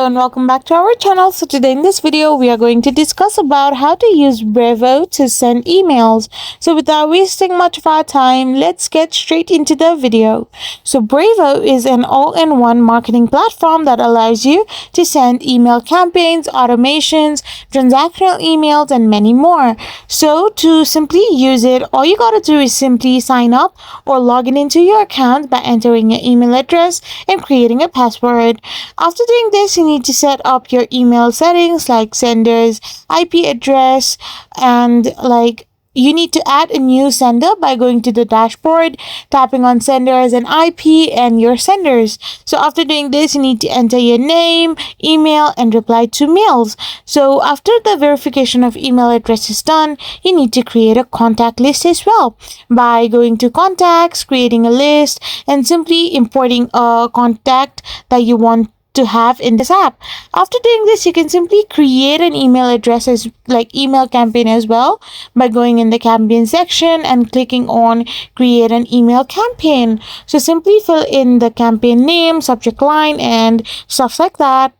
Hello and welcome back to our channel. So today in this video we are going to discuss about how to use Brevo to send emails. So without wasting much of our time, let's get straight into the video. So Brevo is an all-in-one marketing platform that allows you to send email campaigns, automations, transactional emails, and many more. So to simply use it, all you gotta do is simply sign up or log in into your account by entering your email address and creating a password. After doing this, you need to set up your email settings like senders, IP address, and you need to add a new sender by going to the dashboard, tapping on senders and IP and your senders. So after doing this, you need to enter your name, email, and reply to mails. So after the verification of email address is done, you need to create a contact list as well by going to contacts, creating a list, and simply importing a contact that you want to have in this app. After doing this, you can simply create an email address as email campaign as well by going in the campaign section and clicking on create an email campaign. So simply fill in the campaign name, subject line, and stuff like that.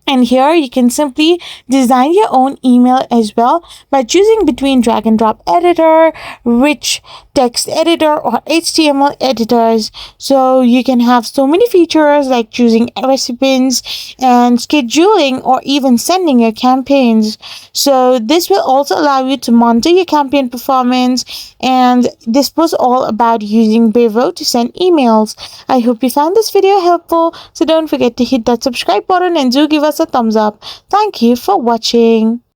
And here you can simply design your own email as well by choosing between drag and drop editor, rich text editor, or HTML editors. So you can have so many features like choosing recipients and scheduling or even sending your campaigns. So this will also allow you to monitor your campaign performance, and this was all about using Brevo to send emails. I hope you found this video helpful, so don't forget to hit that subscribe button and do give us a thumbs up. Thank you for watching.